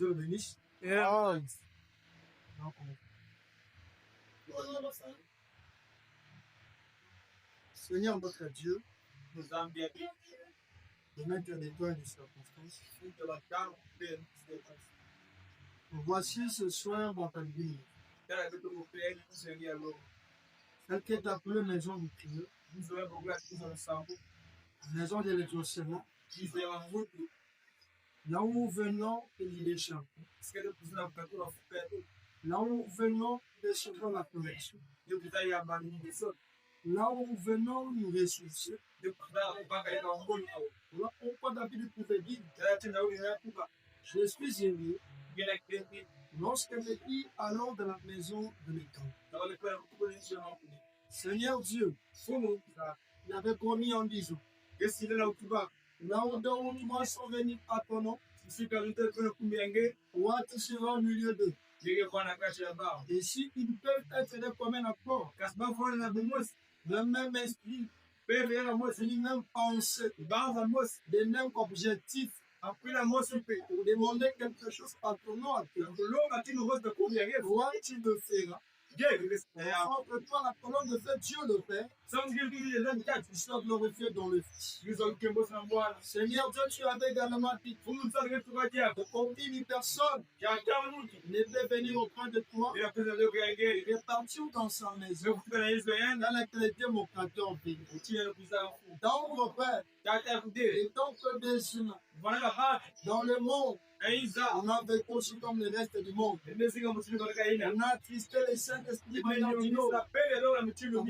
Dieu le bénisse. Seigneur notre Dieu, nous avons bien de mettre des doigts de circonstances. Voici ce soir dans ta vie. Celle qui est appelée maison de prière, maison de l'exaucement, là où nous venons et l'idée chante. Là où nous venons recevoir la correction. Là où nous venons nous ressourcer. Là pourquoi David pouvait dire je suis aimé lorsque je dis allons dans la maison de l'Éternel. Seigneur Dieu, il avait promis en disant là où nous sont venus à ton nom, roi tu seras au milieu d'eux. Et si ils peuvent être des communs accords, le même esprit, les mêmes pensées, les mêmes objectifs, pour demander quelque chose à ton nom, roi tu le feras. Entre toi, la colonne de feu, Dieu le fait. Tu seras glorifié dans le Fils. Seigneur Dieu, tu avais également dit qu'aucune personne ne peut venir auprès de toi et partir dans sa maison dans laquelle Dieu mon créateur béni. Dans mon Père, et tant que des humains dans le monde, on a vécu aussi comme le reste du monde. On a attristé les Saint-Esprit dans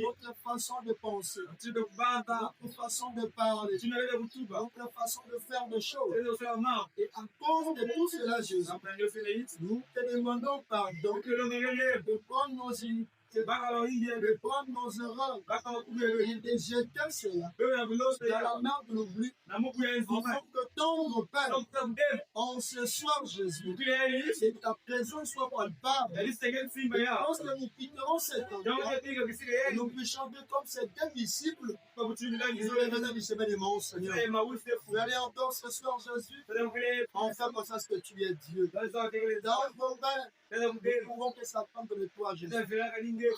notre façon de penser, notre façon de parler, notre façon de faire des choses. Et à cause de tout cela, Jésus, nous te demandons pardon de prendre nos iniquités, de prendre nos erreurs et de jeter cela dans la mer de l'oubli, afin que ton Père, en ce soir, Jésus, et ta présence soit palpable. Lorsque nous quitterons cet endroit, nous puissions vivre comme ces deux disciples. Seigneur. Vous allez encore ce soir, Jésus, enfin comme ça ce que tu es Dieu. Dans vos mains, nous pouvons que s'attendre de toi, Jésus.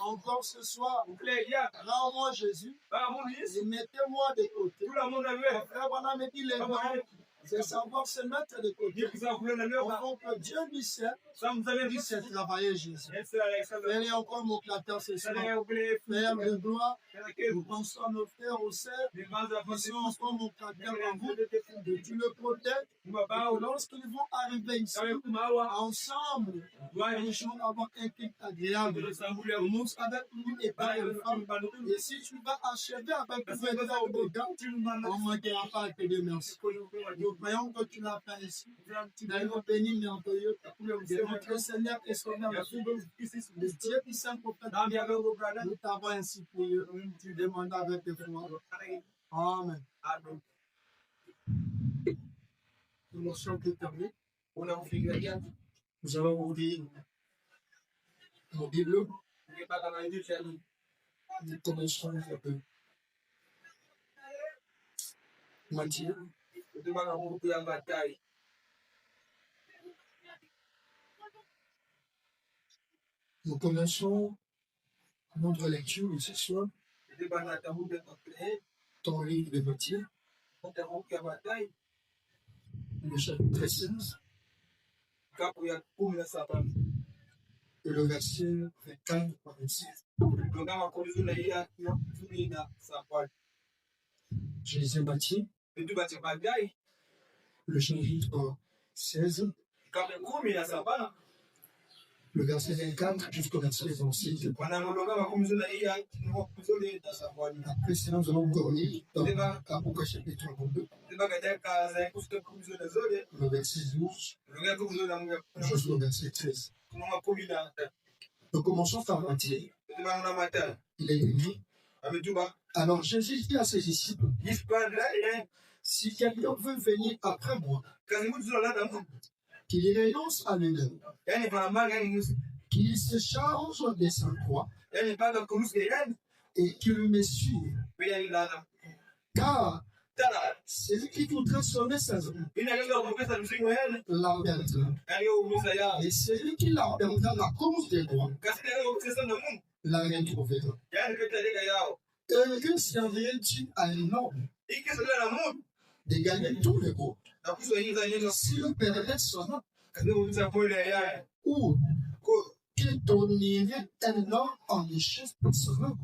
Encore ce soir, rends-moi Jésus et mettez-moi de côté. Frère Branham me dit les gens, c'est savoir se mettre de côté. Avant que Dieu puisse travailler Jésus. Fais-les encore mon créateur ce soir. Père de gloire, nous pensons à nos frères aux sœurs, nous sommes encore mon créateur en vous, que tu le protèges. Lorsqu'ils vont arriver ici, ensemble, nous allons avoir un culte agréable. Nous avec nous et pas une femme. Et si tu vas achever avec nous et là au-dedans, on ne manquera pas à te dire merci. Nous voyons que tu l'as fait ici. D'ailleurs, béni, merveilleux, de notre Seigneur et Sauveur, le Dieu qui s'en prophète, nous t'avons ainsi prié. Tu demandes avec tes foi. Amen. Nous sommes déterminés. Nous allons ouvrir nos Bibles. Nous commençons avec Matthieu. Nous commençons notre lecture de ce soir dans le livre de Matthieu, le chapitre 16, et le verset 24 à 26. Je lisais Matthieu, le chapitre 16, le verset 24 jusqu'au verset 26. Après cela, nous allons encore lire dans Apocalypse chapitre 22, le verset 12 jusqu'au verset 13. Nous commençons par Matthieu. Il est écrit. Alors Jésus dit à ses disciples, si quelqu'un veut venir après moi, qu'il renonce à lui-même, qu'il se charge de sa croix et qu'il me suive. Car Celui qui voudrait sauver sa vie l'embêtera. Et celui qui l'embêtera à cause des droits la retrouvera. Et que servirait-il à un homme de gagner tous les groupes s'il perdait son âme? Ou que donnerait un homme en échange pour son âme?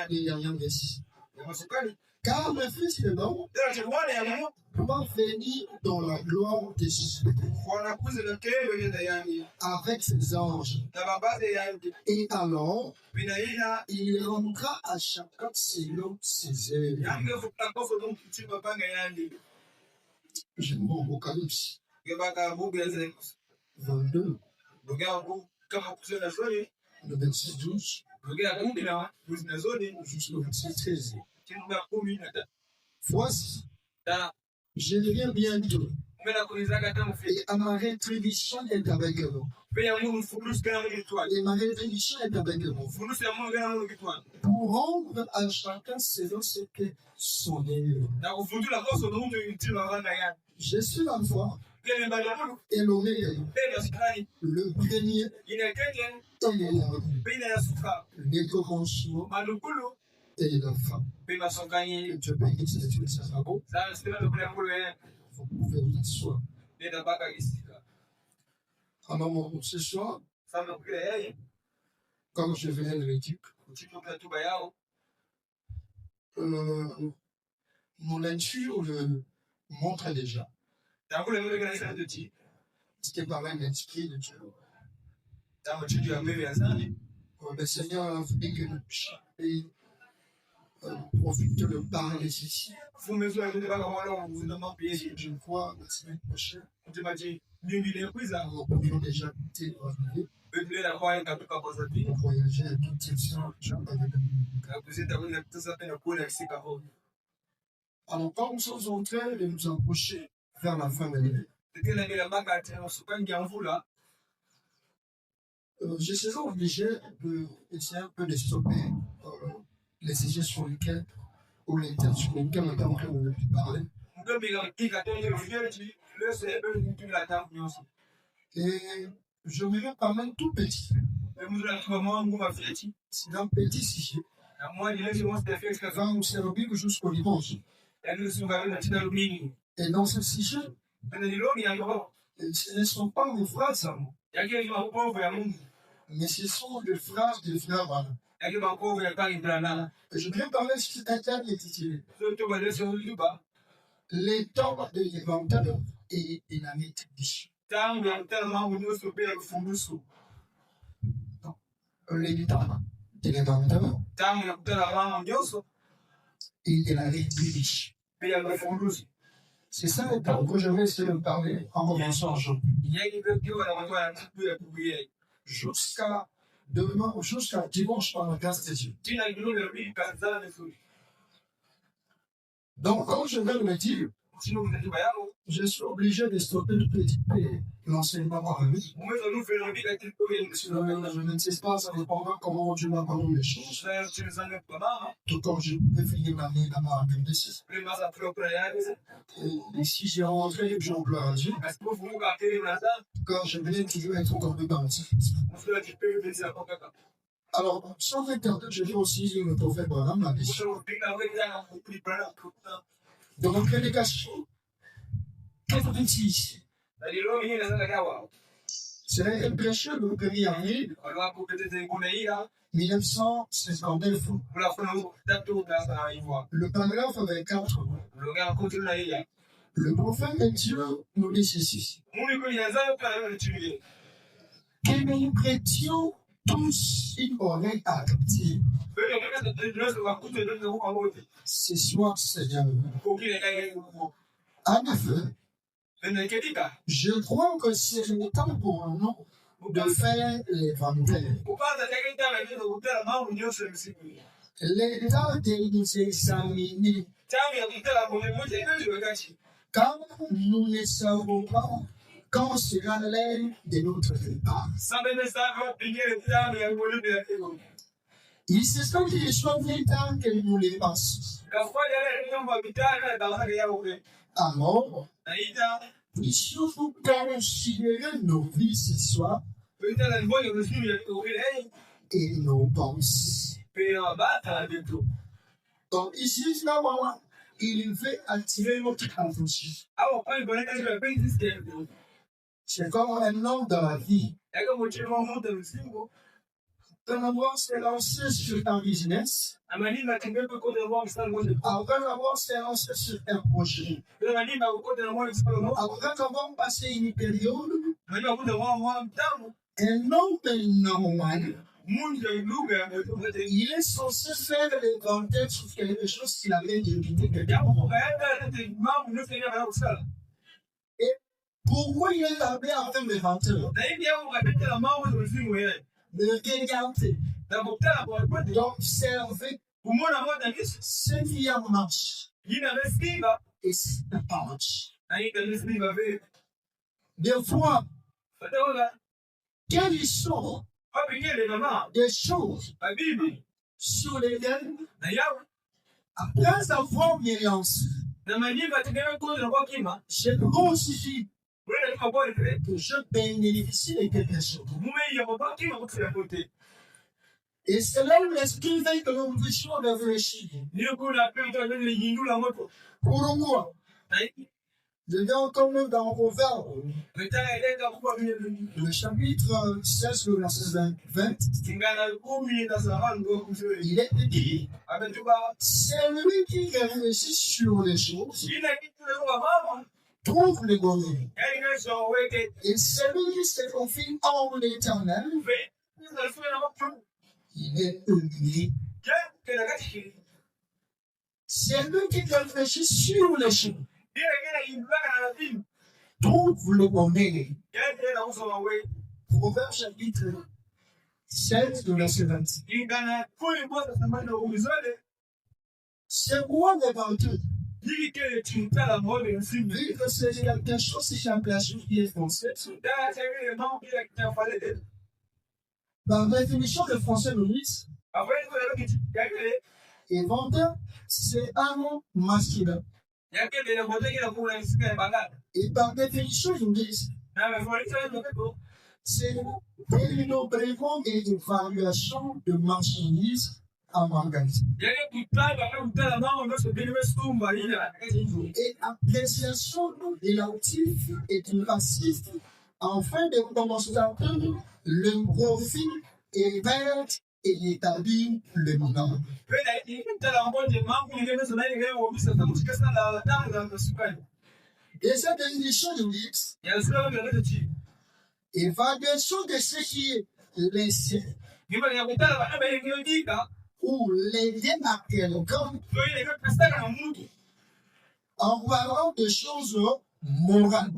Il n'y a rien ici. Car le Fils de l'homme va venir dans la gloire de Jésus avec ses anges. Et alors, il rendra à chacun selon ses œuvres. Je vois Apocalypse 22, le verset 12 jusqu'au verset 13. Voici, je viens bientôt, et à ma rétribution est avec vous. Et ma rétribution est avec vous. Pour rendre à chacun selon ce que son œuvre. Je suis l'alpha et l'oméga, le premier et le commencement et la fin. Je bénis cette étude, ça sera beau. Vous pouvez vous asseoir. Alors, ce soir, comme je venais de le dire, mon lecture le montre déjà. C'était par l'esprit de Dieu. Le Seigneur a fait que nous puissions profiter de parler ici. Je crois la semaine prochaine, nous aurions déjà été revenus. Voyager à toute direction, alors, quand nous sommes en train de nous approcher vers la fin de l'année, je suis obligé d'essayer un peu de stopper les sujets sur lesquels, ou les thèmes sur lesquels on est en train de parler. Et je me vais parler tout petit. C'est un petit sujet. Va nous servir jusqu'au dimanche. Et dans ce sujet, ce ne sont pas des phrases, mais ce sont des phrases de frères. Et je viens parler sur un thème intitulé les temps de l'éventail et la maîtrise. Les temps de l'éventail et de la maîtrise. C'est ça le temps que je vais essayer de parler en commençant aujourd'hui. Jusqu'à demain, jusqu'à dimanche par la grâce de Dieu. Donc, quand je vais le dire, je suis obligé de stopper le petit peu l'enseignement par lui. Je ne sais pas, ça dépendra comment Dieu m'a parlé les choses. Tout comme je peux finir l'année dans ma appendicite. Et si j'ai rentré, j'en pleure à Dieu. Quand je venais toujours être tombé dans le titre. Alors, sans retarder, je vais aussi le prophète Branham l'a dit. Dans mon prédication, qu'est-ce que tu dis? C'est un prêcheur de pays en 1959. Le paragraphe 24. Le prophète de Dieu nous dit ceci. Que nous prêtions tous une oreille attentive. Ce soir, Seigneur. En effet, je crois que c'est le temps pour nous de faire l'évangile. Le temps de nous examiner. Quand nous ne savons pas quand sera l'heure de notre départ. Il se sont des choses vitales que nous les passons. Alors, puissions vous considérer nos vies ce soir et nos pensées. Donc ici, il veut attirer notre attention. C'est comme un homme dans la vie. Après avoir se lancé sur un business, après avoir se lancé sur un projet, après avoir passé une période, un homme normal, il est censé faire l'inventaire sur quelque chose qu'il avait deviné. Et pourquoi il est arrivé à faire l'inventaire? De regarder, d'observer ce qui en marche et ce qui ne marche. Des fois, quelles sont des choses sur lesquelles, après avoir mélangé, je considère que je bénéficie de quelque chose. Et c'est là où l'esprit veut que nous puissions réfléchir. Pour moi, je vais entendre dans Proverbe, le chapitre 16, le verset 20, il est dit, c'est lui qui réfléchit sur les choses, trouve le bonheur. Et celui qui se confie en l'Éternel, il est humilié. C'est lui qui réfléchit sur les choses, trouve le bonheur. Proverbe chapitre 16, le verset 20. C'est quoi le ventre? Vu que c'est quelque chose qui qui est français. Dans la définition de français nous dit, inventeur, c'est un mot masculin. Et par définition, nous dit, c'est une opération et une évaluation de marchandises en magasin. Et appréciation de l'actif et du passif afin de constater le profit et perdre et établir le bilan. Et cette définition nous dit, évaluation de ce qui est laissé ou les démarquer le corps en parlant de choses morales.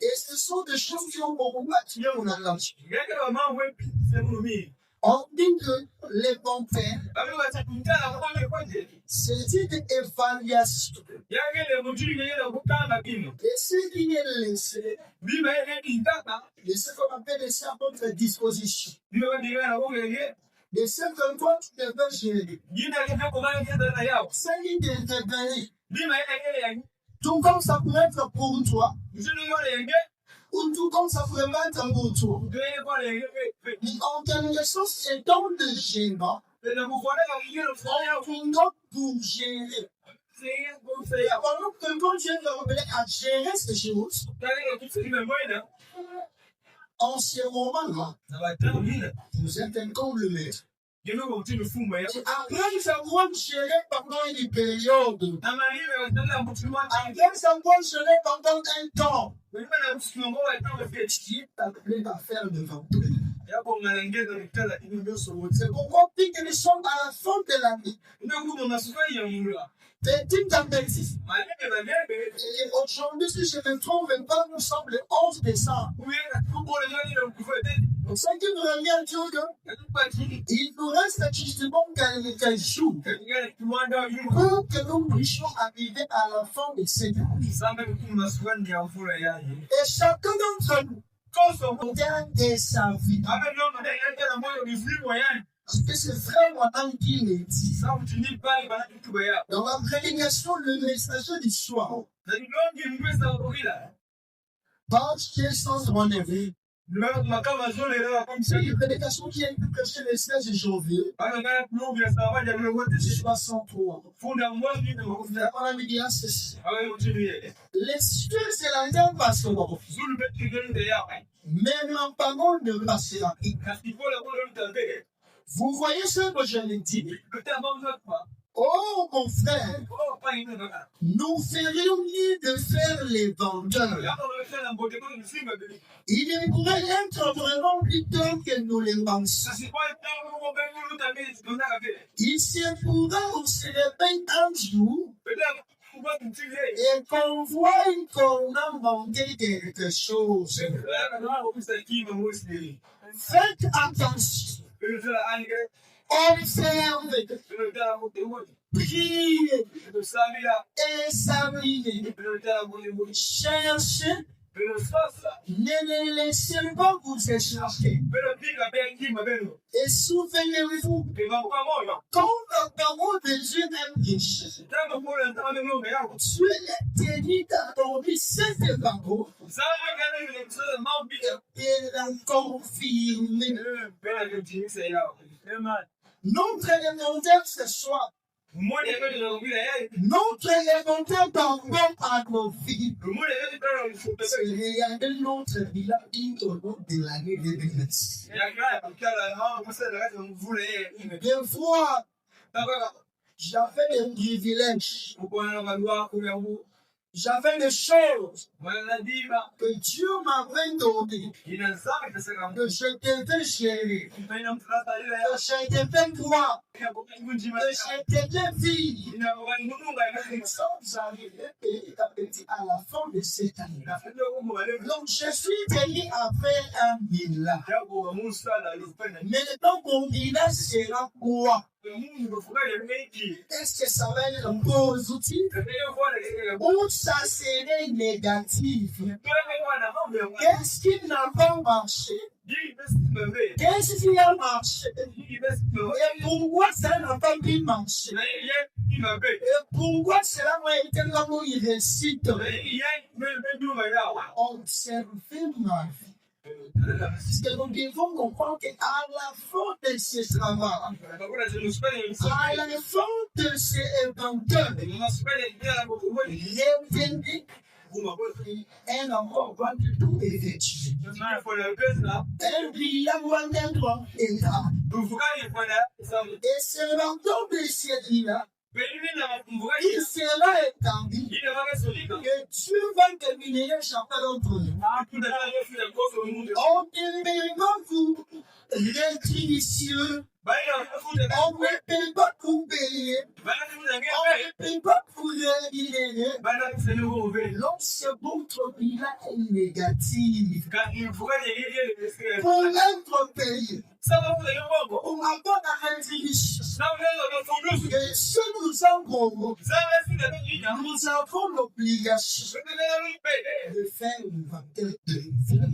Et ce sont des choses qui ont beaucoup attiré mon attention. On dit que les bons pères, c'est une évaluation. Et ce qui est laissé, et ce qu'on appelle laisser à votre disposition. Et ce que toi tu devais gérer. C'est l'intervenir. Tout comme ça pourrait être pour toi. Ou tout comme ça pourrait être pour toi. En quelque sorte, c'est dans le gérant. Pour gérer. Pendant que quand tu es appelé à gérer ces choses, en ce moment-là, vous êtes un comble maître. Après savoir gérer pendant une période, après savoir gérer pendant un temps, qui est appelé à faire le ventre. C'est pourquoi puis que nous sommes à la fin de l'année. Petit appétit. Et aujourd'hui, si je me trompe pas, nous sommes le 11 décembre. Donc, ça qui nous revient à dire qu'il nous reste justement quelques jours pour que nous puissions arriver à la fin de cette année. Et chacun d'entre nous, de sa vie. Parce que c'est frère Madame qui le dit. Dans la prédication, le message du soir. Parce que sans relever. C'est une prédication qui a été prêchée le 16 janvier. 63. On a dit à ceci. Les cieux, c'est la terre passera. Mais non pas bon de passera. Vous voyez ce que je l'ai dit? Oh mon frère, nous ferions mieux de faire les vendeurs. Il pourrait être vraiment plus tard que nous les pensons. Il se pourra qu'on se réveille un jour et qu'on voit qu'on a manqué quelque chose. Faites attention. Observez, priez, examinez, cherchez, ne les laissez pas vous échapper. Et souvenez-vous, quand la parole de Dieu est riche, Dieu est tenu d'accorder cette parole et la confirmer. Notre élémentaire ce soir, notre élémentaire d'envers à nos vies, c'est regarder notre village au long de l'année 2026. Des fois, j'avais des privilèges. J'avais des choses que Dieu m'avait données, que je devais gérer, que je devais croire, que je devais vivre. Nous sommes arrivés petit à petit à la fin de cette année. Donc je suis venu après un village. Maintenant mon village sera quoi? Est-ce que ça va être positif ou ça serait négatif? Qu'est-ce qui n'a pas marché? Qu'est-ce qui a marché? Et pourquoi ça n'a pas pu marcher? Et pourquoi cela m'a été comme une réussite? Observez ma vie. Parce que nous devons comprendre qu'à la fin de ce travail, à la fin de ce éventeur, l'intendit un enfant va du tout effectuer. Un brillant endroit est là. Et ce l'éventeur de cette vie-là, il sera étendu que Dieu va terminer chacun d'entre nous. On terminera vous rétribution. On ne peut pas vous payer. On ne peut pas vous rémunérer. Lorsque votre bilan est négatif, pour être payé, on n'a pas la rétribution. Et si nous avons l'obligation de faire une vingtaine de vies.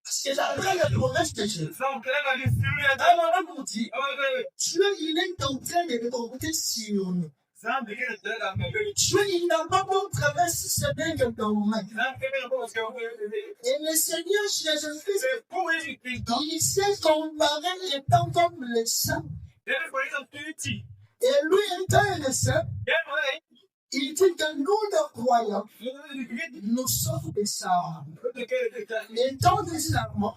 Parce que après la promesse de Dieu, Dieu, il est en train de compter sur nous. Dieu, il n'a pas beau traverser ce dingue de main. Et le Seigneur Jésus-Christ, il sait comparer les temps comme les saints. Et lui étant le saint, il dit que nous, les croyants, nous sommes des sarmes. Étant des sarmes,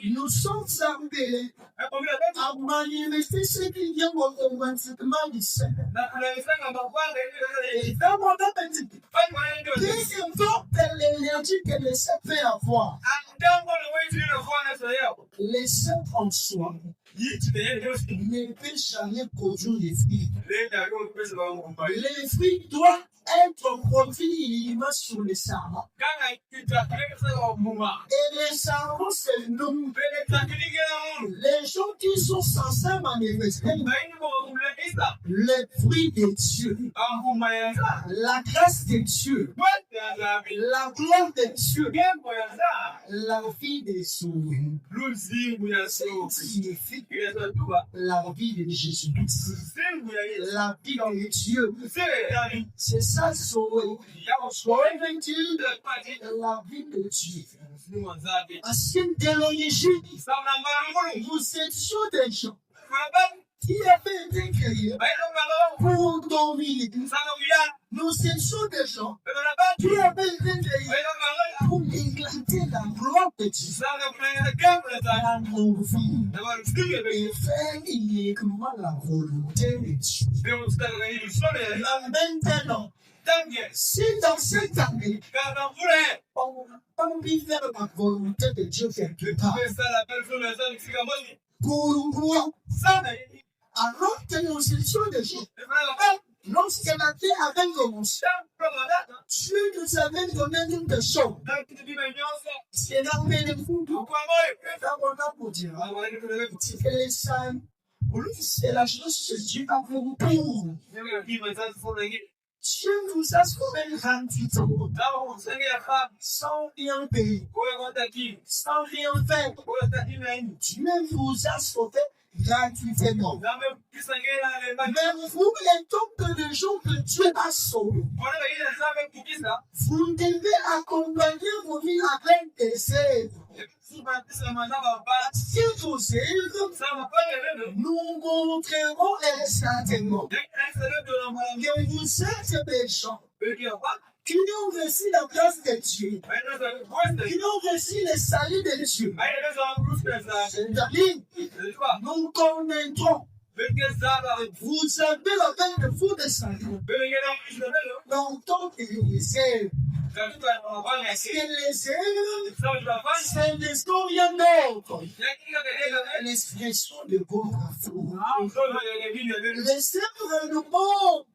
nous sommes appelés à manifester ce qui vient automatiquement du Seigneur. Et dans mon appétit, qu'est-ce que l'énergie que le Seigneur fait avoir? Les saints en soi ne peut jamais produire des fruits. Les fruits doivent être produits uniquement sur les sarments. Et les sarments, c'est nous. Les gens qui sont censés manifester les fruits de Dieu, la grâce de Dieu, la gloire de Dieu, la vie de Dieu, signifie la vie de Jésus, la vie de Dieu. C'est ça, Soé. Soé de Dieu, la vie de Dieu. Ancienne théologie, vous êtes sur des gens qui avaient été créés pour dominer. Nous étions des gens qui avaient été créés pour éclater la gloire de Dieu dans nos vies et faire uniquement la volonté de Dieu. Maintenant, si dans cette année, on peut faire la volonté de Dieu quelque part, pour moi, alors que nous étions des gens, lorsque la terre avait commencé, Dieu nous avait donné une chose. C'est l'armée de vous. Pour dire que les saints, c'est la chose que Dieu a voulu pour. Dieu vous a sauvé gratuitement, sans rien payer, sans rien faire. Dieu vous a sauvé gratuitement. Mais vous, les temps de gens que Dieu a sauvés, vous devez accompagner vos vies avec des aides. Si vous êtes, nous montrerons certainement que vous êtes des gens qui ont reçu la grâce de Dieu, qui ont reçu le salut de Dieu. C'est-à-dire, nous connaîtrons. Vous avez la peine de vous de salut. Longtemps que vous êtes. C'est l'historien d'autre. L'expression de Beaugrafou. Les sèvres nous montrent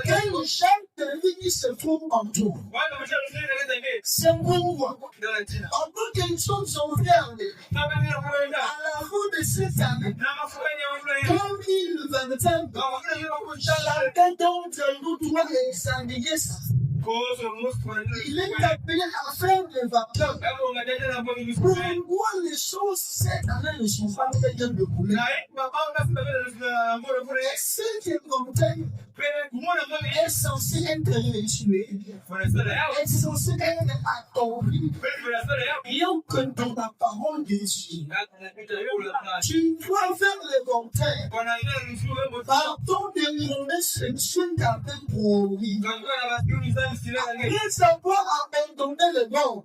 quel champ de vie se trouve en tout. C'est pourquoi, en tant qu'elles sont fermées, à la fin de cette année, comme il va me dire, chacun d'entre nous doit examiner ça. Il est appelé à faire des vapeurs. Pourquoi les choses cette année ne sont pas très bien déroulées? Cette montagne est censée être réussie, est censée être accomplie. Bien que dans la parole de Dieu, tu dois faire les montagnes. Pardon de demander ce que Dieu t'avait promis. Après avoir abandonné le monde,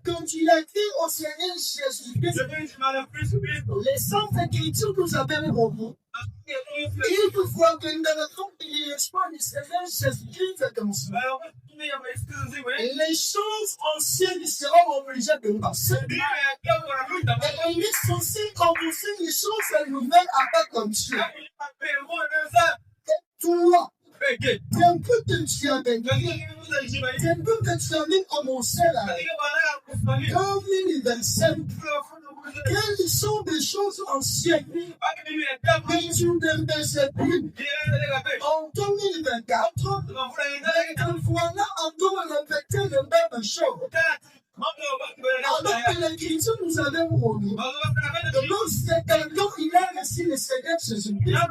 quand il a dit au Seigneur Jésus-Christ, les saintes écritures nous avaient promis. Il faut voir que dans le temps il l'espoir du Seigneur Jésus-Christ comme ça. Les choses anciennes seront obligées de passer. Et il est censé commencer les choses nouvelles avec comme Dieu. Toi, un peu de Dieu avec un peu de Dieu avec commencer là. Comme l'universel. Quelles sont des choses anciennes? Mais tu ne baisses plus. En 2024, mais voilà encore répéter le même chose. Alors que l'Écriture nous avait promis, lorsque quelqu'un il a reçu le Seigneur Jésus-Christ,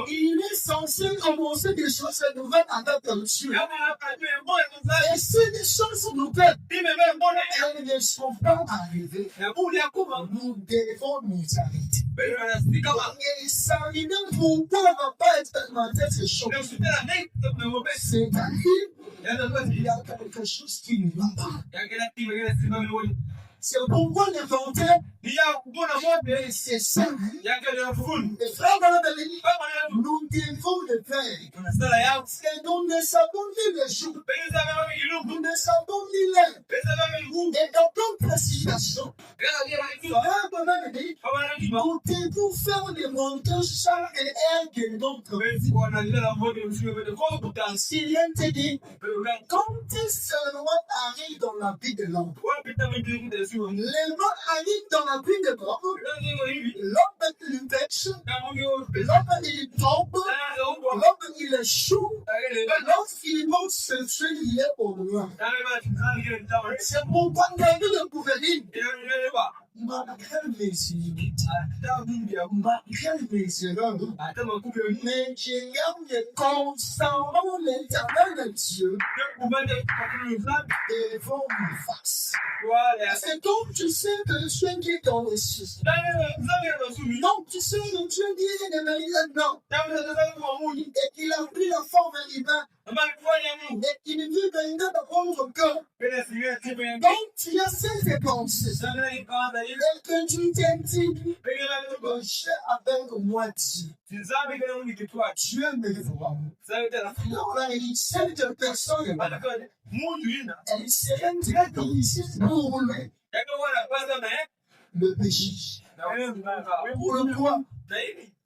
il est censé commencer des choses nouvelles avec Dieu. Et si des choses nouvelles, elles ne sont pas arrivées, nous devons nous arrêter. Et s'arrêter pourquoi on ne va pas expérimenter ces choses. C'est-à-dire, il y a quelque chose qui ne va pas. C'est pourquoi les volontaires, c'est ça. Les frères dans la Bénédicte, nous devons le faire. Et nous ne savons ni le jour, nous ne savons ni l'heure. Et dans d'autres précisions, fabrication. Comptez pour faire des montages sans et un que d'autres. Sylvain te dit, quand seulement arrive dans la vie de l'homme, les mots arrivent dans la vie de l'homme, l'homme il pêche, l'homme il tombe, l'homme il échoue, lorsqu'il monte ce sujet, il est au loin. C'est mon point de vue de gouvernement. Malgré mes mais j'ai gardé constamment l'éternel de Dieu devant ma face. C'est donc tu sais que le Dieu qui est dans les cieux. Donc tu sais le Dieu qui est dans les non. Et qu'il a pris la forme humaine. Et qu'il vit dans notre cœur. Donc tu as ces pensées. Et que tu t'es dit, j'ai avec moi Dieu. Dieu me voit. Alors là, il sait de personne. Elle serait très difficile pour lui. Le péché. Pour le quoi?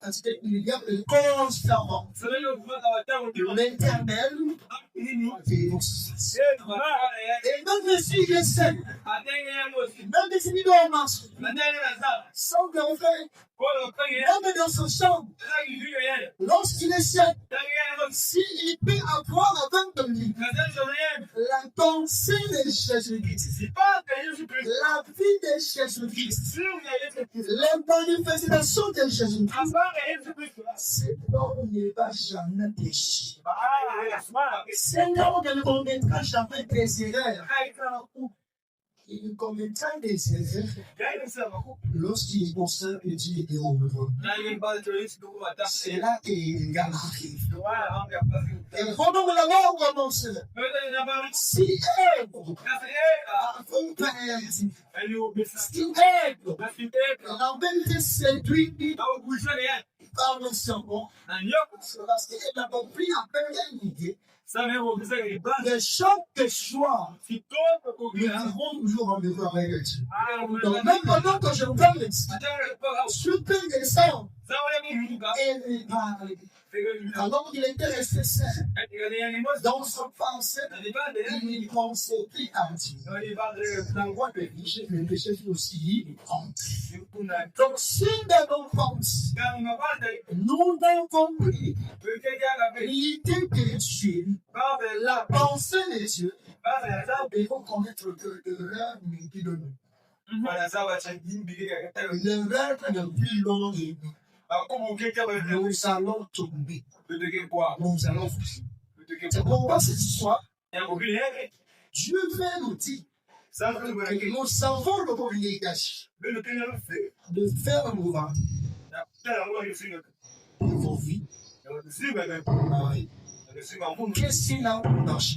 Parce qu'il y a constamment l'éternel et même si je sais, même si il doit marcher, sans qu'on fait, même dans son champ, lorsqu'il est seul, s'il peut avoir avant de lui la pensée de Jésus-Christ, la vie de Jésus-Christ, les manifestations de Jésus-Christ, cet homme ne va jamais pécher. Cet homme ne commettra jamais des erreurs. Il commettra des erreurs lorsqu'il conserve que Dieu est heureux. C'est là qu'il arrive. Et pendant que la mort commence, si elle la vérité séduit par le serment, parce qu'il n'a pas pris à peine l'idée. De chaque choix, nous avons toujours rendez-vous avec Dieu. Donc, même pendant que je parle de ça, je peux descendre et lui parler. Alors qu'il était resté seul, dans son pensée, il pensait plus à Dieu. La loi de péché, le péché aussi, donc, si dans nos pensées, nous avons compris l'idée de Dieu, la pensée de Dieu, il faut connaître que le rêve n'est plus de nous. Le rêve n'est plus long de nous. Nous allons tomber. Nous allons fouiller. C'est pourquoi cette histoire, Dieu veut nous dire que nous savons le privilège de faire un mouvement de vos vies. Qu'est-ce qu'il a marché?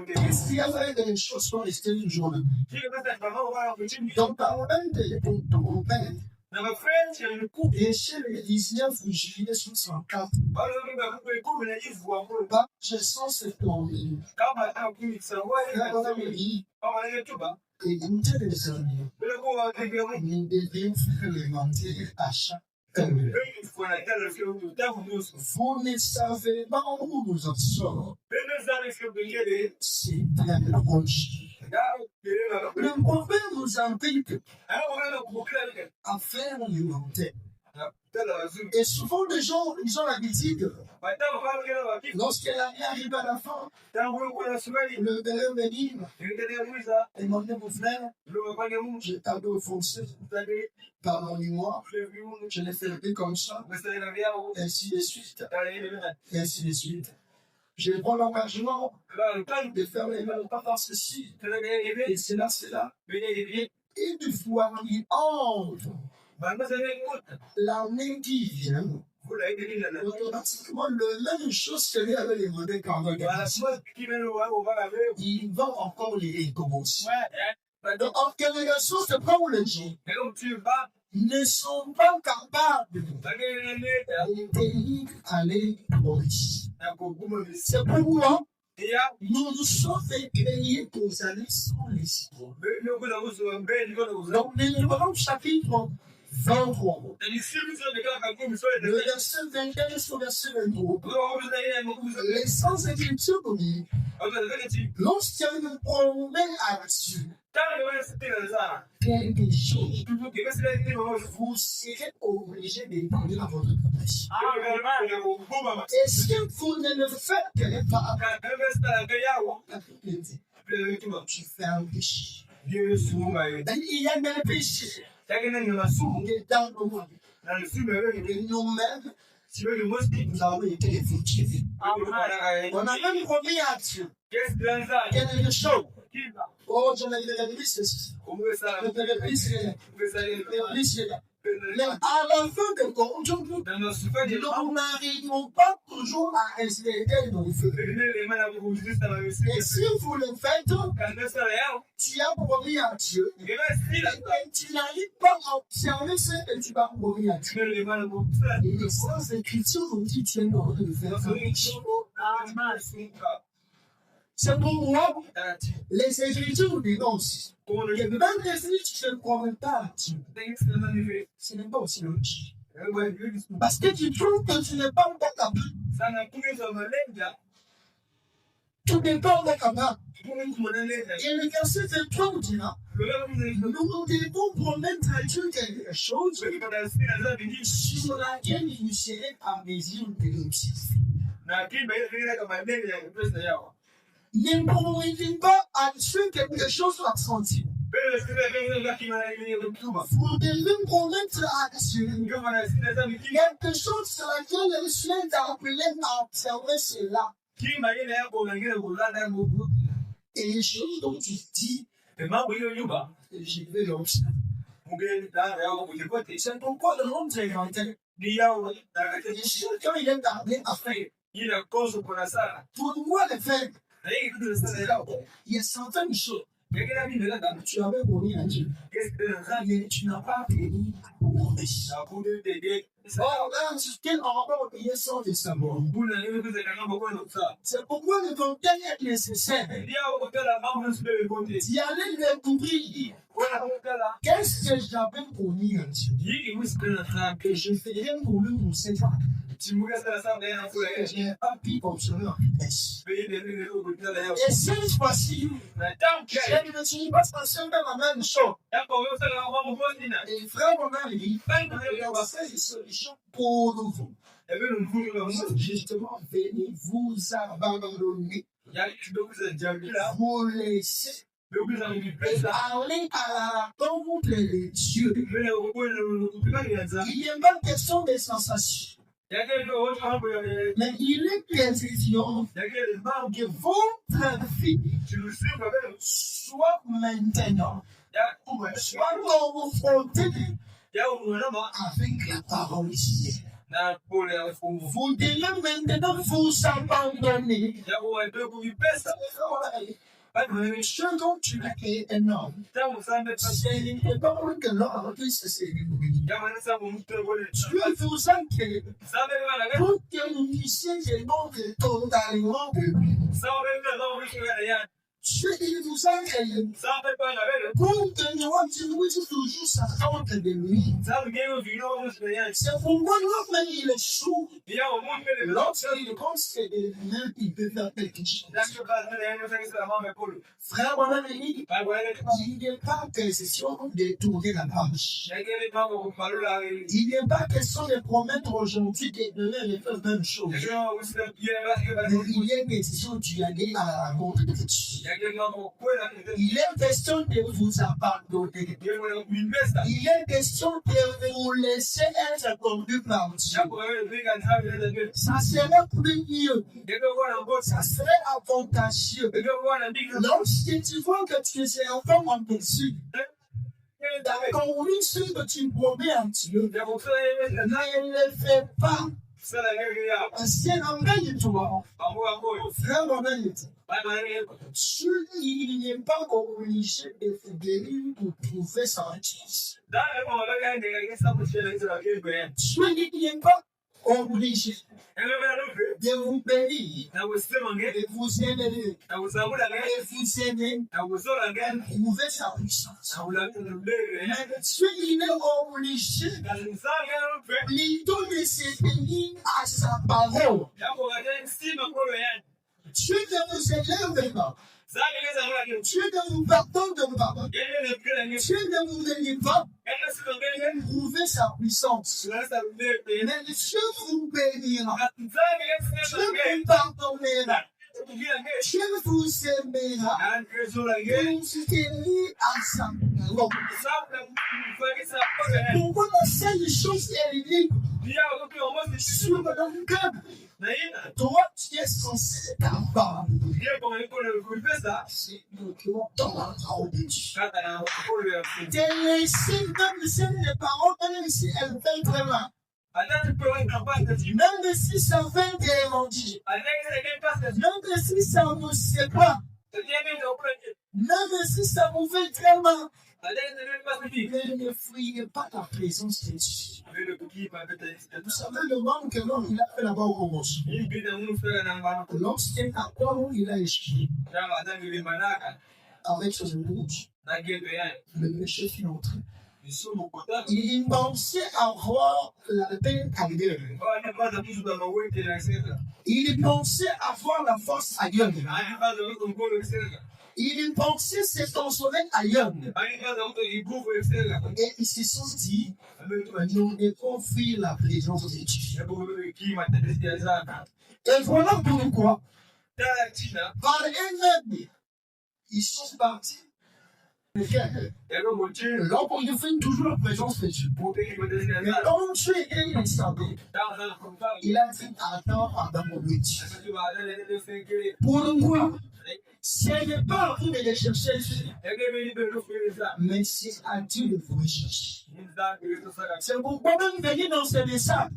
Qu'est-ce qu'il y a fait des choses pour rester une journée? Donc, par ton père, et chez le 19 juillet 64, je sens ce tourner. Et écoutez les amis, nous devons faire le mentir à chaque heure. Vous ne savez pas où nous en sommes. C'est très proche. Le problème nous empêche à faire le mentir. Et souvent, les gens, ils ont l'habitude. Lorsqu'elle arrive à la fin, le père me dit, demandez mon frère, j'ai tardé au foncé, pardonnez-moi, je l'ai fait comme ça, ainsi de suite, ainsi de suite. Je prends l'engagement de faire les mêmes pas par ceci, et c'est là, et une fois qu'il entre, l'année qui vient, automatiquement, la même chose que lui avait demandé quand il va encore les recommencer. Donc, en quelque chose, c'est pas où les gens ne sont pas capables d'aller pour lui. C'est pourquoi Nous nous sommes fait créer pour aller sans l'histoire. Donc, Deutéronome chapitre 23. Le verset 21 sur verset 23. Les sans écriture nous disent, lorsqu'il me promet à Dieu quelque chose, vous serez obligé de prendre à votre place. Et si vous ne le faites pas, tu fais un péché. Il y a un péché qui est dans le monde. Et nous-mêmes, nous avons été foutus. On a même promis à Dieu quelque chose. Oh, j'en ai réglé ceci. Mais à la fin de compte, nous n'arrivons pas toujours à respecter nos feux. Et si vous le faites, tu as promis à Dieu, et tu n'arrives pas à observer ce que tu as promis à Dieu. Et les saintes écritures nous disent, tu es heureux de faire ça. C'est pourquoi les écritures dénoncent que même si tu ne promets pas à Dieu, ce n'est pas aussi logique. Parce que tu trouves que tu n'es pas encore capable. Tu n'es pas encore capable. Et le verset 23 nous dira, nous devons promettre à Dieu quelque chose sur laquelle vous serez en mesure de réussir. Ne promettez pas à Dieu quelque chose à sentir. Vous devez promettre à Dieu quelque chose sur laquelle le ciel t'a appelé à observer cela. Et les choses dont tu dis, je vais l'observer. C'est pourquoi le monde s'est inventé. Quand il est gardé à faire, pourquoi le faire? Il y a certaines choses. Tu avais promis à Dieu. Mais tu n'as pas béni à ton promesse. Quel rapport payer sans le savoir? C'est pourquoi le conseil est nécessaire. D'y aller le couvrir. Qu'est-ce que j'avais promis à Dieu? Que je ferai pour lui pour cette fois. Je n'ai pas pu observer en vitesse. Et cette fois-ci, je ne suis pas censé faire la même chose. Et frère, mon ami, on va faire une solution pour nous. Justement, venez vous abandonner. Vous laissez. Et aller à la rencontre de Dieu. Il n'est pas question de sensations. Mais il est question que votre vie soit maintenant, soit confrontée avec la parole ici. Vous devez maintenant vous abandonner. Ce dont tu as créé un homme, c'est pas pour que l'homme puisse se débrouiller. Dieu vous a créé pour que vous puissiez démontrer totalement de lui. Dieu vous a créé pour que nous puissions toujours s'attendre de lui. C'est pourquoi l'homme il est sourd. Lorsqu'il pense que de lui-même il peut faire quelque chose. Frère, mon ami, il n'est pas question de tourner la page. Il n'est pas question de promettre aujourd'hui que demain il fait la même chose. Il y a une question d'y aller à la rencontre de Dieu. Il est question de vous abandonner. Il est question de vous laisser être conduit par Dieu. Ça serait plus mieux. Ça serait avantageux. Lorsque tu vois que tu es enfant en dessus, d'accord, oui, ce que tu promets à Dieu, ne le fais pas. C'est l'engagement de toi. Frère, mon ami, il n'est pas obligé de vous guérir pour prouver sa justice. Il n'est pas obligé de vous bénir, de vous aimer, de vous aimer, prouver sa puissance. Mais Dieu, il est obligé de lui donner ses bénis à sa parole. Dieu ne vous élève pas. Dieu ne vous pardonne pas. Dieu ne vous délivre pas. Prouver sa puissance. Mais Dieu vous bénira. Dieu vous pardonnera. Dieu vous aimera. Vous tenir à sa parole. Pourquoi la seule chose est libre sur le cœur? Toi, tu es censé t'avoir. C'est le cœur dans la parole de Dieu. Tes laissés, même si les paroles, même si elles viennent très loin. Même si ça vient des mendiants. Même si ça ne vous sait pas. Même si ça vous fait très mal. Ne fuyez pas la présence de Dieu. Vous savez le manque que l'homme il a fait là-bas au commencement. Lorsqu'il a quoi il a échoué. Avec ce rouge. Le péché fut entré. Il pensait avoir la paix ailleurs. Il pensait avoir la force ailleurs. Il pensait se consoler ailleurs. Et ils se sont dit, nous devons fuir la présence de Dieu. Et voilà pourquoi, par eux-mêmes, ils sont partis. L'homme, il fait toujours la présence de Dieu. Mais comme Dieu est instable, il a dit attends pendant mon Dieu. Pourquoi? Ce n'est pas à vous de les chercher, mais c'est à Dieu de vous rechercher. C'est pourquoi même venir dans ce message,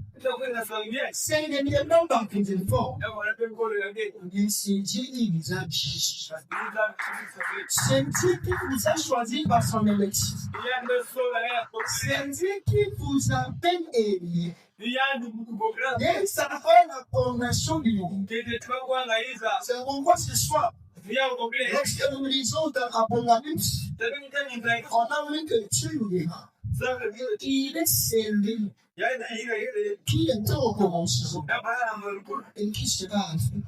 c'est ne demande pas que tu fort. Mais c'est Dieu qui nous a choisi. C'est Dieu qui vous a choisi par son élection. C'est Dieu qui vous a bien aimé. Et ça fait la formation du monde. C'est pourquoi ce soir, lorsque nous lisons dans Apocalypse, on a vu que Dieu nous dit, il est celui qui était au commencement et qui sera à la fin.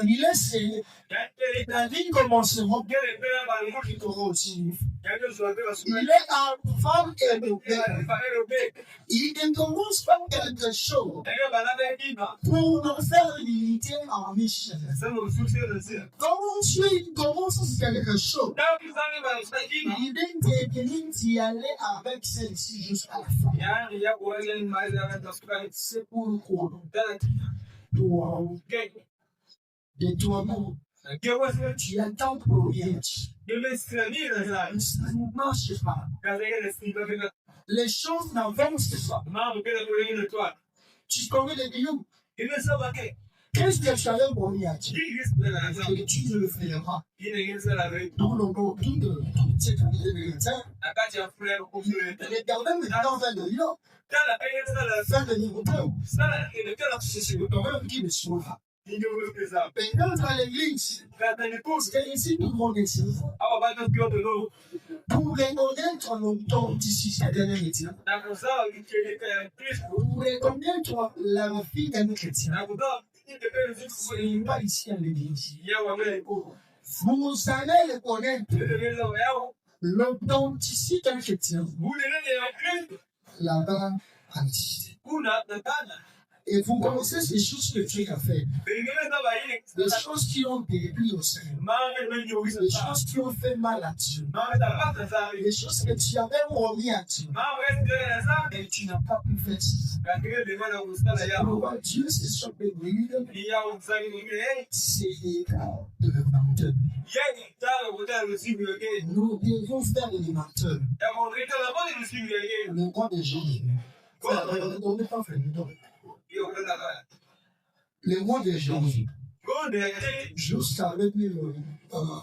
Il est celui la vie commencement qui sera aussi. Il est enfant et le père. Il ne commence pas quelque chose pour nous faire l'unité en mission. Comment tu commences quelque chose, il est devenu d'y aller avec celle-ci jusqu'à la fin. C'est pourquoi toi, de toi-même, tu attends pour rien. Ça ne marche pas. Les choses n'avancent pas. Tu connais les lions. Qu'est-ce que tu avais promis à Dieu? Et tu ne le feras pas. Dans le monde de cette année de médecin, regardez maintenant vers le lion. Vers le niveau 2. C'est le temps qui me sauve. Maintenant, dans l'église, c'est ici tout le monde est sauvé. Pour reconnaître mon temps d'ici cette dernière chrétien, pour reconnaître la fille d'un chrétien, c'est pas ici à l'église. Vous allez le connaître. L'authenticité d'un chrétien, là-bas, en Dieu. Et vous connaissez ces choses que Dieu a fait. Des choses qui ont déplu au Seigneur. Des choses qui ont fait mal à Dieu. Des choses que tu avais promis à Dieu. Et tu n'as pas pu faire ça. Pourquoi Dieu se sont bénis? C'est l'état de l'animateur. Nous devons faire l'animateur. Le roi des gens. On n'est pas fait. Les mois de janvier, jusqu'à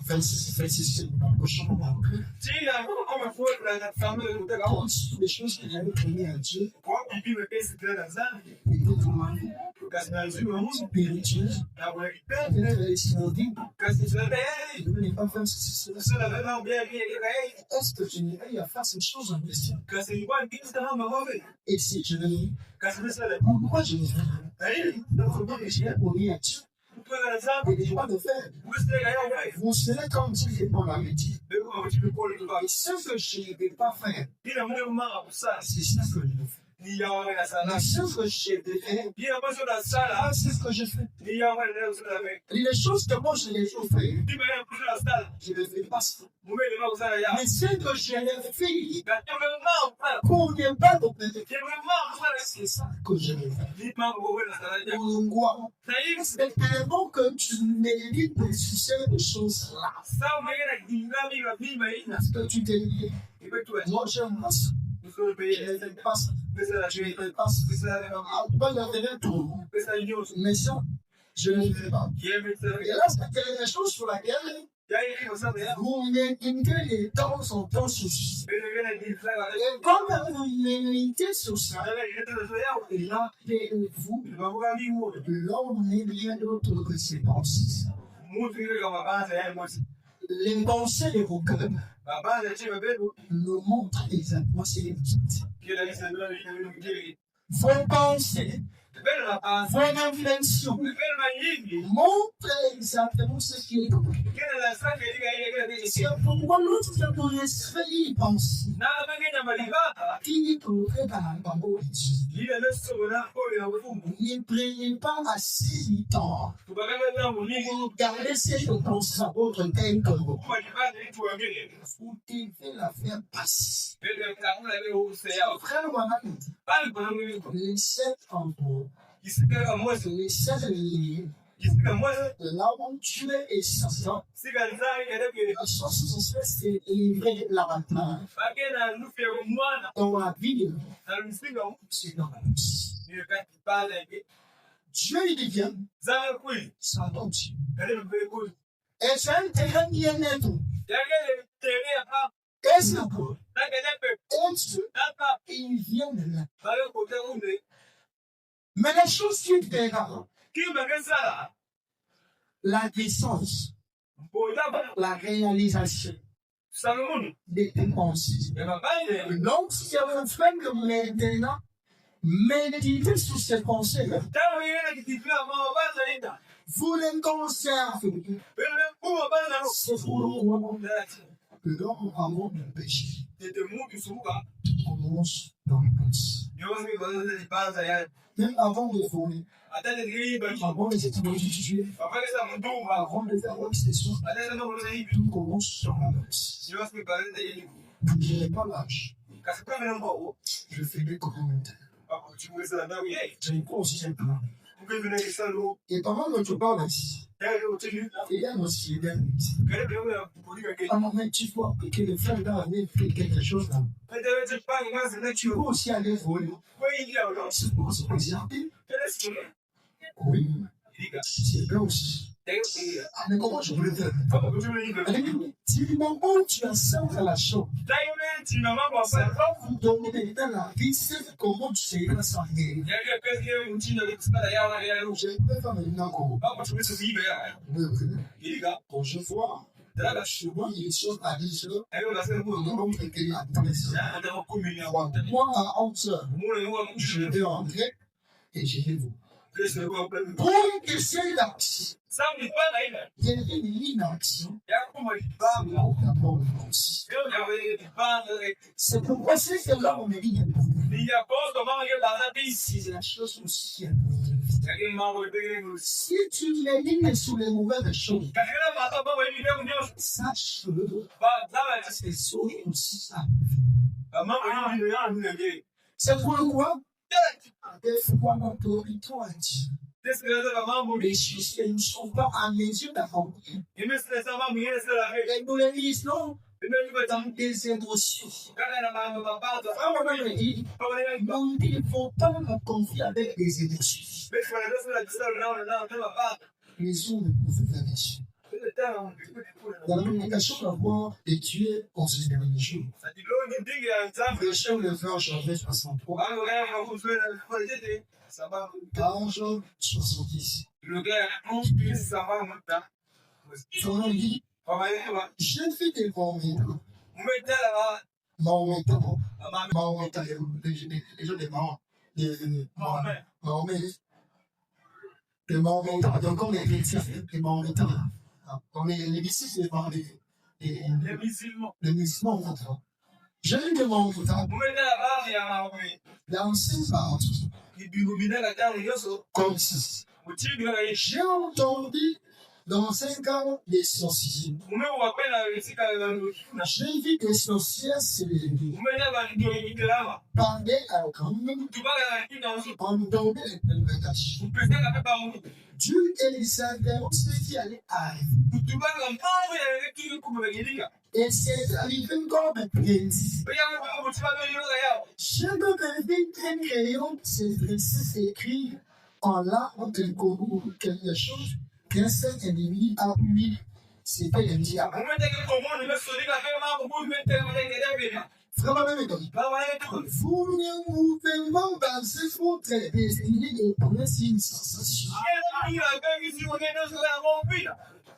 26 prochain mois, les choses que j'avais promis à Dieu, Bibi mepesi tena dhambi. Kazi nzuri wa Mungu spirituel. Na wewe extraordinaire. Kazi nzuri. Ne voulez pas faire ceci. Cela vraiment bien. Est-ce que tu n'irais à faire cette chose en question? Kazi ni kwa nini kama mawe? Et si je veux. Kazi nzuri. Pourquoi je ne veux pas? Donc j'ai obéi à Dieu. Et les droits de faire. Vous serez comme Dieu pour la métier. Ce que je ne vais pas faire, c'est ça que je veux faire. La chose que je vais faire, c'est ce que je fais. Les choses que moi je les fais, je ne fais pas ça. Mais ce que je les fais, convient pas de c'est ça que je vais faire. C'est tellement que tu mérites de ces choses-là. Parce que tu t'es dit, moi j'aime pas ça. Je ne fais pas ça. Je ne fais pas ça. Pas l'intérêt tout. Mais ça, je ne le fais pas. Et là, c'est quelque chose sur laquelle vous méritez les temps sont temps soucis. Et comme vous méritez sur ça, rappelez-vous, l'homme n'est rien d'autre que ses pensées. Les pensées de vos cœurs nous montrent exactement ce qu'il dit. Vos pensées, vos inflexions montrent exactement ce qu'il dit. C'est pourquoi notre connaissance y pense. Qui pourrait par la parole de Dieu. Ne prenez pas assis temps. Gardez cette pensée à votre tête comme vous. Vous devez la faire passer. Frère Mohamed, les 7 enfants, les 7 liés, là où tu es et Satan, la chose c'est livrer la bataille. Dans la vie, c'est dans la vie. Dieu il vient, Satan Dieu. Et c'est un terrain bien-être. Et c'est pour. Et Dieu, il vient de là. Mais la chose qui est grave, la décence, la réalisation des pensées. Donc, si vous faites que maintenant, méditez sur ces pensées. Vous les conservez. C'est pour que l'homme avant de pécher commence dans le pensée. Même avant de voler, avant les études d'étudier, avant de faire l'obsession, tout commence dans la pensée. Je n'ai pas l'âge. Je fais des commentaires. Je n'ai pas aussi simplement. Et pendant que tu parles ainsi, il y a aussi des à un moment, tu peux appliquer le frère dans l'année, fait quelque chose là. Tu peux aussi aller voler. C'est pour se préserver. Oui, c'est bien aussi. Mais comment je voulais faire? Du moment où tu as ça à la chambre, ça va vous donner dans la vie, c'est comment tu seras sans guérir. Je peux faire maintenant comment. Quand je vois, souvent il y a des choses à dire, moi à 11 heures, je vais rentrer et je vais vous. Pour que c'est l'action. Il y a une inaction. C'est pourquoi c'est que là on me dit c'est la chose aussi. Si tu médites sur les mauvaises choses, sache que c'est sauver aussi ça. C'est pourquoi des fois mon territoire dit. Les choses ne sont pas à mes yeux d'accomplir. Et nous les lisons dans des émotions. Nous ne devons pas nous confier avec des émotions. Les hommes ne peuvent pas dessus. Dans la communication d'avoir et Dieu considère les choses. Verset le 20 janvier 63. Page 70. On dit, j'ai fait des Mahométans. Les Mahométans, donc on est chrétiens, les Mahométans. On est les musulmans, les musulmans. J'ai eu des Mahométans. Dans ces parties, comme si. J'ai entendu dans un cas des sorciers. J'ai vu que les sorciers se pendaient à un camp, en donnant l'interprétation. Dieu et les savants, ce qui allait arriver. Et c'est arrivé comme un prédit. Je me réveille très crayon, c'est écrit en larmes de Kourou, quelque chose qu'un seul ennemi a mis. C'était le diable. Vraiment, même vous ne pouvez pas penser votre destinée et prononcer une sensation.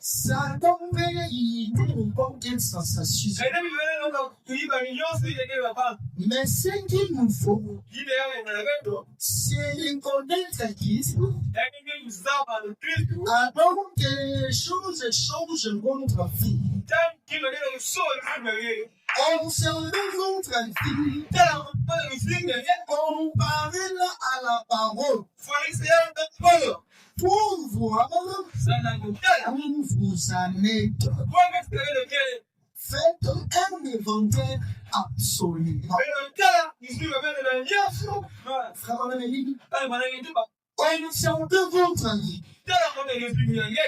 Ça tombait, il ne pas quelle sensation. Mais ce qu'il nous faut, c'est de connaître Christ. Avant que les choses changent notre vie. On se met notre vie. On parle à la parole. Pour voir où vous en êtes. Faites un inventaire absolu. On sort de votre vie.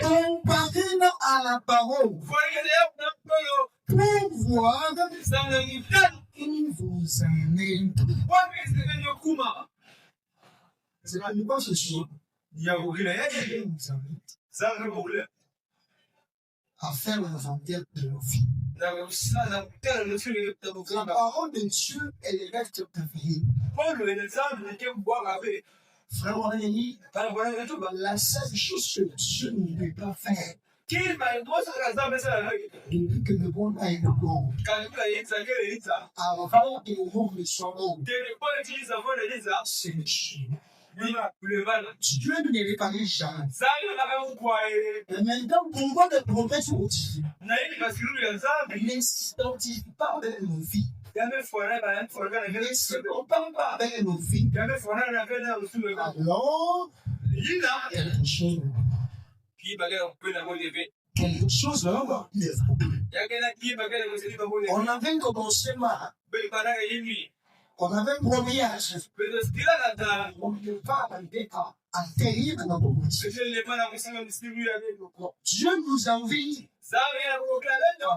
On parle à la parole. Pour voir où vous en êtes. C'est pas une ce soir. À faire l'inventaire de nos vies. La parole de Dieu, elle reste vie. Frère, la seule chose que Dieu ne peut pas faire, depuis que le bon a été bon, avant que le monde soit bon, c'est le Dieu. Dieu ne les réparait jamais. Et maintenant, pourquoi des promesses aussi? Ne s'identifie pas avec nos vies. Ne se compare pas avec nos vies. Alors, quelque chose. Quelque chose là, on avait commencé mal. On avait promis à Dieu. On ne peut pas arriver à atterrir dans notre vie. Dieu nous envie à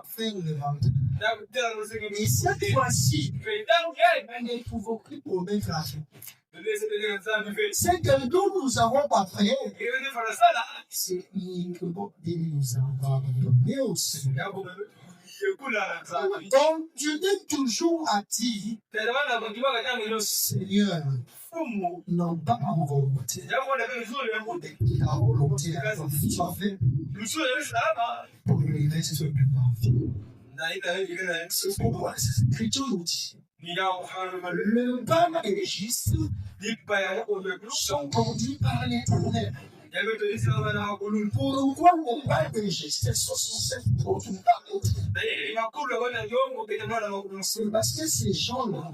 faire le ventre. Et cette fois-ci, nous ne pouvons plus promettre à Dieu. C'est que nous avons pas fait. C'est uniquement de nous avoir donné au Seigneur. Donc, Dieu est toujours actif. Seigneur, non pas en volonté. La volonté pour le reste de ma vie. C'est pourquoi l'Écriture nous dit. Le peuple et les justes sont conduits par l'Éternel. Pourquoi mon père et les justes sont censés conduits par l'Éternel? C'est parce que ces gens-là,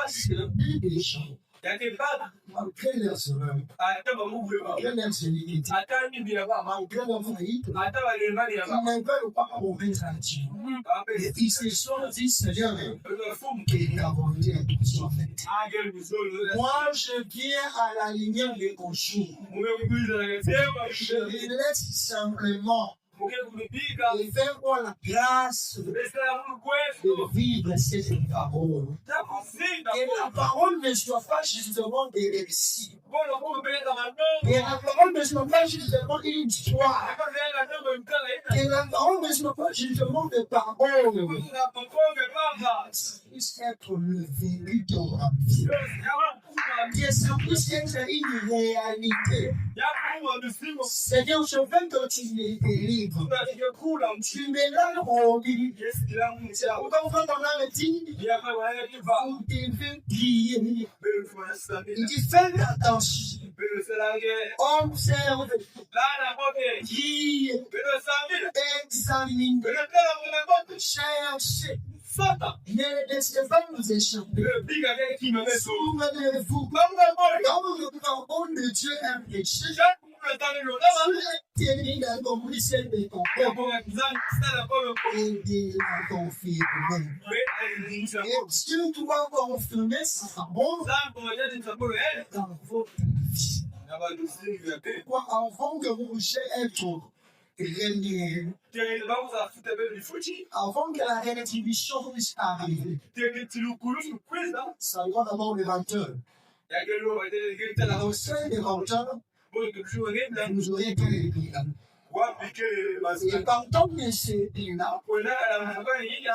c'est le but des gens. Malgré leurs erreurs, malgré leurs iniquités, malgré leurs faillites, ils ne veulent pas promettre à Dieu. Et ils se sont dit, Seigneur, que ta volonté soit faite. Moi, je viens à la lumière de ton jour. Je laisse simplement et fais-moi la grâce de vivre cette parole. Et la parole ne soit pas justement de réussir. Et la parole ne sont pas justement une histoire. Et la parole ne sont pas justement des paroles. C'est être le vécu de la vie. Et ça peut être une réalité. Seigneur, je veux que tu me délivres. Tu me l'as rendu. Quand on a le dit, vous devez prier. Il dit, fais attention. Observe. Prie. Examine. Cherche. Ne laissez pas nous échapper. Souvenez-vous, dans le pardon de Dieu un péché, tu es dans ton lycée de ton père et de ton fils. Et Dieu doit confirmer sa bonté dans votre vie. Pourquoi avant que vous puissiez être régné, avant que la rétribution puisse arriver, ça doit d'abord le vainqueur. Au sein des vainqueurs, vous aurez que les biens. Et partant de ces biens-là,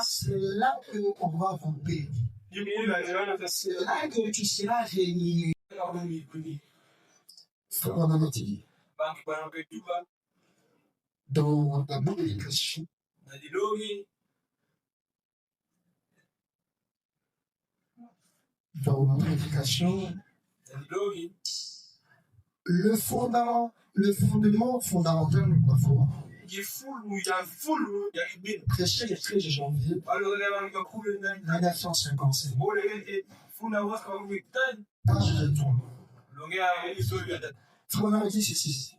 c'est là qu'on va vous bénir. C'est là que tu seras régné. Dans la prédication, le fondement fondamental de la foi. Prêché le 13 janvier 1957. Page de tour. Frère dit ceci.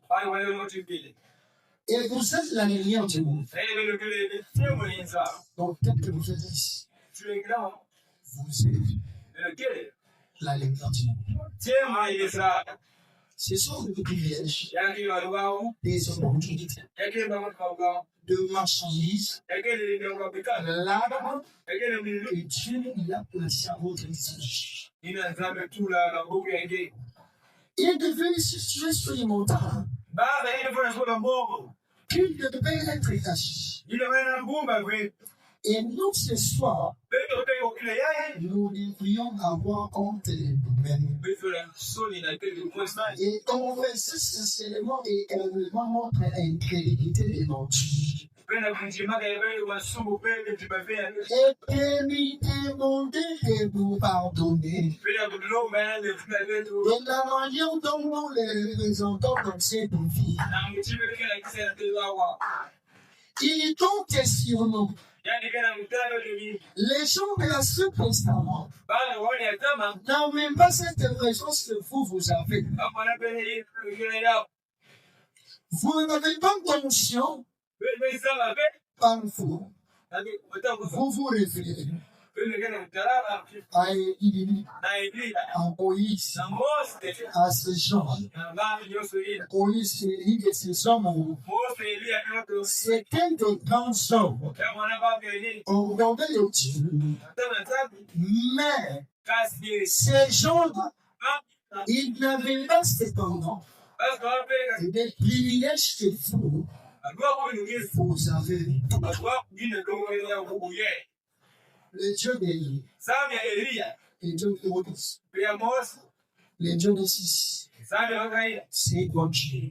Et vous êtes la lumière du monde. Donc peut-être que vous êtes ici. Vous êtes la lumière du monde. Ce sont des privilèges, des opportunités, de marchandises, l'arbre que Dieu a placé à votre disposition. Il devait se situer sur les montagnes. Qu'il ne devait être caché. Et nous, ce soir, nous devrions avoir honte des domaines. Et confesser sincèrement et également notre incrédulité et notre Dieu. Et lui demander de vous pardonner. Et la manière dont nous les représentons dans cette vie. Il est donc question nous. Les gens de l'Ancien Testament n'ont même pas cette présence que vous avez. Vous n'avez pas conscience par vous. Vous vous référez à Élie, à Moïse, à ces gens. Moïse, Élie et ces hommes, c'était de grands hommes. On regardait le Dieu. Mais ces gens, ils n'avaient pas cependant des privilèges que vous avez. Le Dieu d'Élie, le Dieu de Moïse, le Dieu de Sissi, c'est bon Dieu.